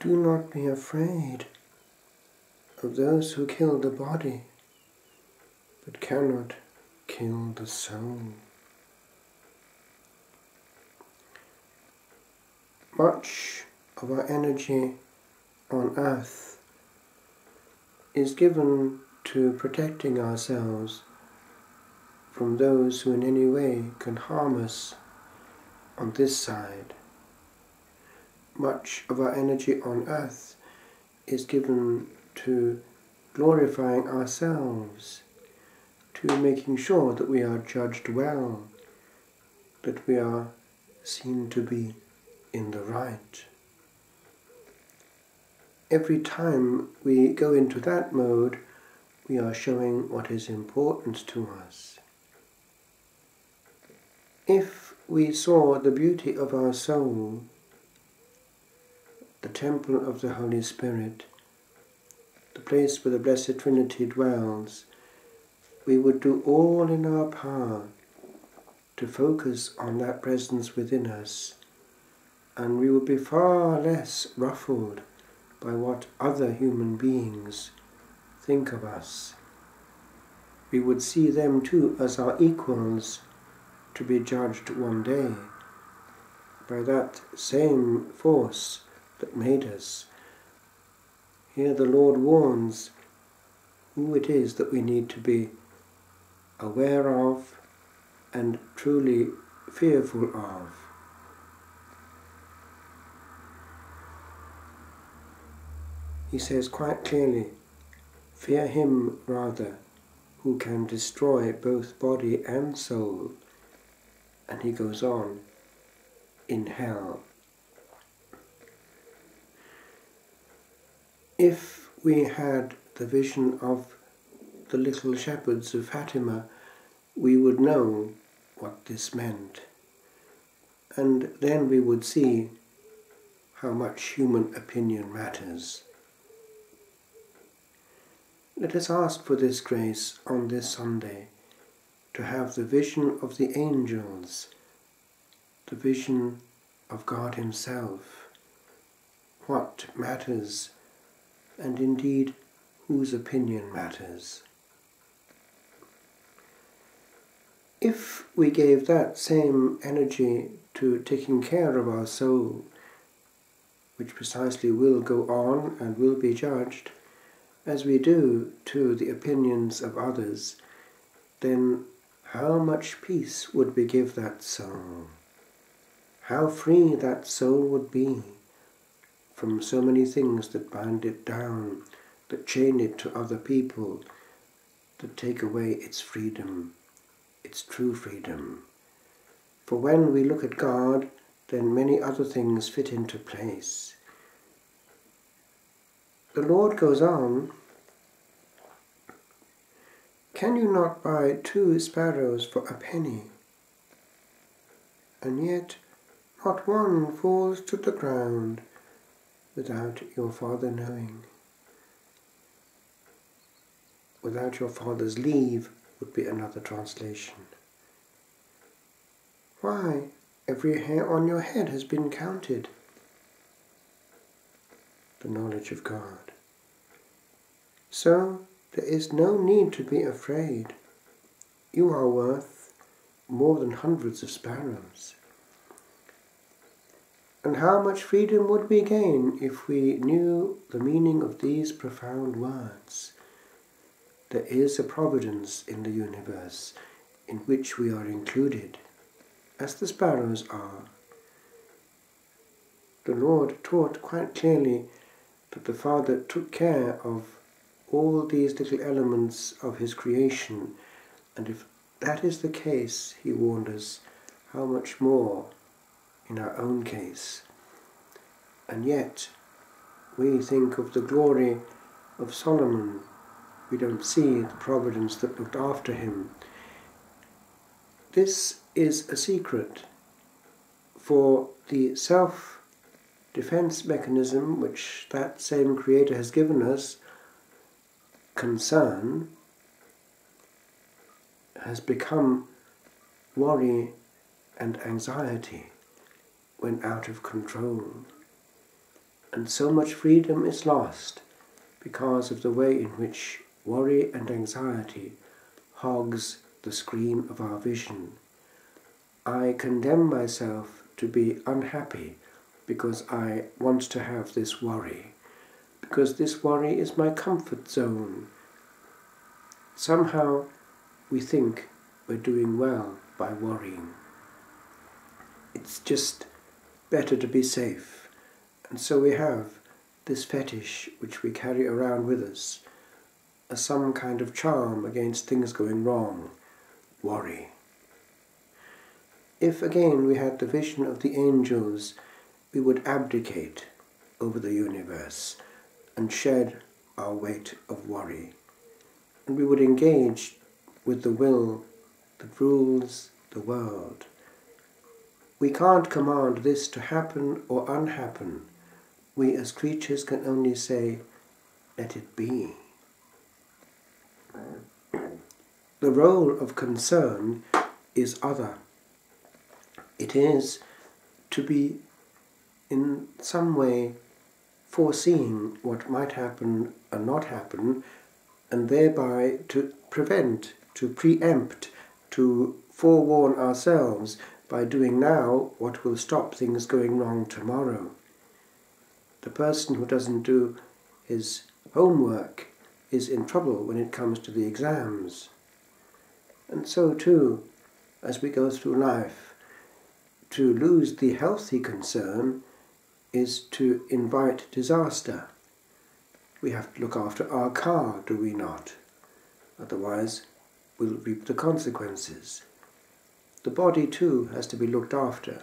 Do not be afraid of those who kill the body, but cannot kill the soul. Much of our energy on earth is given to protecting ourselves from those who in any way can harm us on this side. Much of our energy on earth is given to glorifying ourselves, to making sure that we are judged well, that we are seen to be in the right. Every time we go into that mode, we are showing what is important to us. If we saw the beauty of our soul, the temple of the Holy Spirit, the place where the Blessed Trinity dwells, we would do all in our power to focus on that presence within us, and we would be far less ruffled by what other human beings think of us. We would see them too as our equals, to be judged one day by that same force that made us. Here the Lord warns who it is that we need to be aware of and truly fearful of. He says quite clearly, fear him rather who can destroy both body and soul. And he goes on, in hell. If we had the vision of the little shepherds of Fatima, we would know what this meant. And then we would see how much human opinion matters. Let us ask for this grace on this Sunday, to have the vision of the angels, the vision of God Himself, what matters, and indeed whose opinion matters. If we gave that same energy to taking care of our soul, which precisely will go on and will be judged, as we do to the opinions of others, then how much peace would we give that soul? How free that soul would be from so many things that bind it down, that chain it to other people, that take away its freedom, its true freedom. For when we look at God, then many other things fit into place. The Lord goes on, can you not buy 2 sparrows for a penny? And yet not one falls to the ground without your Father knowing. Without your Father's leave would be another translation. Why, every hair on your head has been counted. The knowledge of God. So there is no need to be afraid. You are worth more than hundreds of sparrows. And how much freedom would we gain if we knew the meaning of these profound words? There is a providence in the universe in which we are included, as the sparrows are. The Lord taught quite clearly that the Father took care of all these little elements of His creation, and if that is the case, He warned us, how much more in our own case. And yet we think of the glory of Solomon. We don't see the providence that looked after him. This is a secret, for the self-defense mechanism which that same Creator has given us, concern, has become worry and anxiety when out of control. And so much freedom is lost because of the way in which worry and anxiety hogs the screen of our vision. I condemn myself to be unhappy because I want to have this worry, because this worry is my comfort zone. Somehow we think we're doing well by worrying. It's just better to be safe. And so we have this fetish which we carry around with us as some kind of charm against things going wrong. Worry. If again we had the vision of the angels, we would abdicate over the universe and shed our weight of worry. And we would engage with the will that rules the world. We can't command this to happen or unhappen. We as creatures can only say, let it be. The role of concern is other. It is to be in some way foreseeing what might happen and not happen, and thereby to prevent, to preempt, to forewarn ourselves by doing now what will stop things going wrong tomorrow. The person who doesn't do his homework is in trouble when it comes to the exams. And so too, as we go through life, to lose the healthy concern is to invite disaster. We have to look after our car, do we not? Otherwise, we'll reap the consequences. The body too has to be looked after,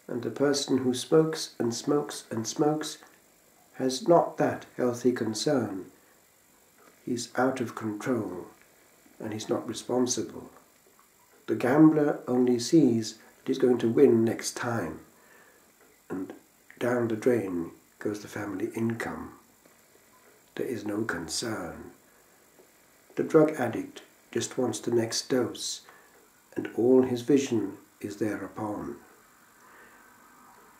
and the person who smokes and smokes and smokes has not that healthy concern. He's out of control, and he's not responsible. The gambler only sees that he's going to win next time, and down the drain goes the family income. There is no concern. The drug addict just wants the next dose, and all his vision is thereupon.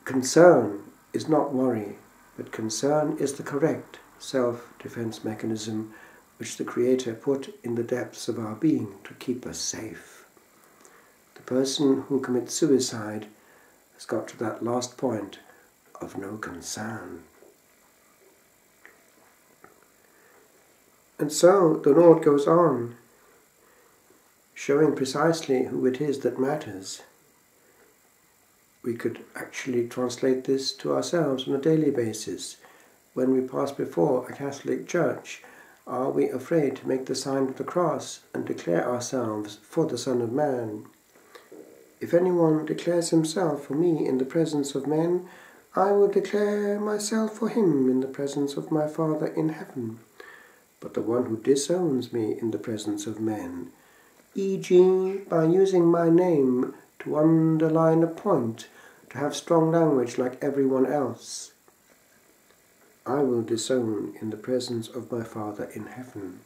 Concern is not worry, but concern is the correct self-defense mechanism which the Creator put in the depths of our being to keep us safe. The person who commits suicide has got to that last point of no concern. And so the Lord goes on, showing precisely who it is that matters. We could actually translate this to ourselves on a daily basis. When we pass before a Catholic church, are we afraid to make the sign of the cross and declare ourselves for the Son of Man? If anyone declares himself for me in the presence of men, I will declare myself for him in the presence of my Father in heaven. But the one who disowns me in the presence of men, e.g. by using my name to underline a point, to have strong language like everyone else, I will disown in the presence of my Father in heaven.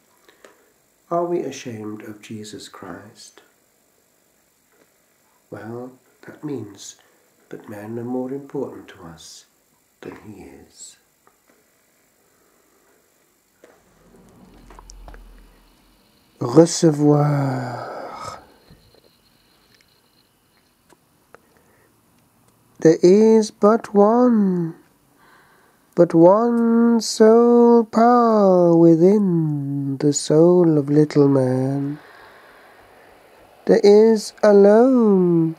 Are we ashamed of Jesus Christ? Well, that means that men are more important to us than he is. Recevoir. There is but one soul power within the soul of little man. There is alone,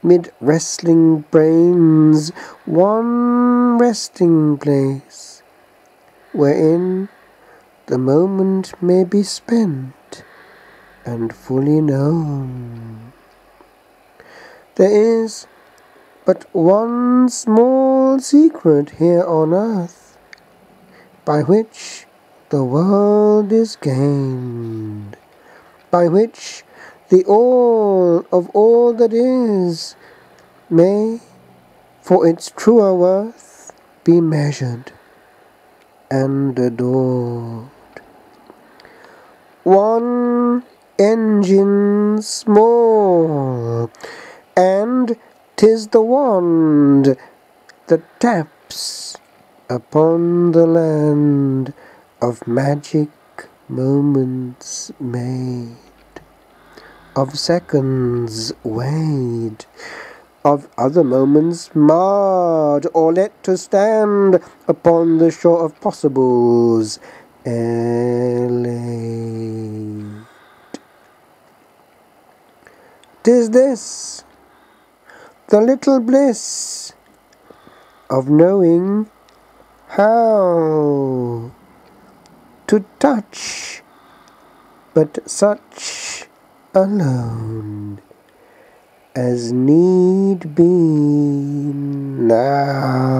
mid wrestling brains, one resting place, wherein the moment may be spent and fully known. There is but one small secret here on earth, by which the world is gained, by which the all of all that is may, for its truer worth, be measured and adored. One engine small, and 'tis the wand that taps upon the land of magic moments made, of seconds weighed, of other moments marred, or let to stand upon the shore of possibles, elate. 'Tis this, the little bliss of knowing how to touch, but such alone as need be now.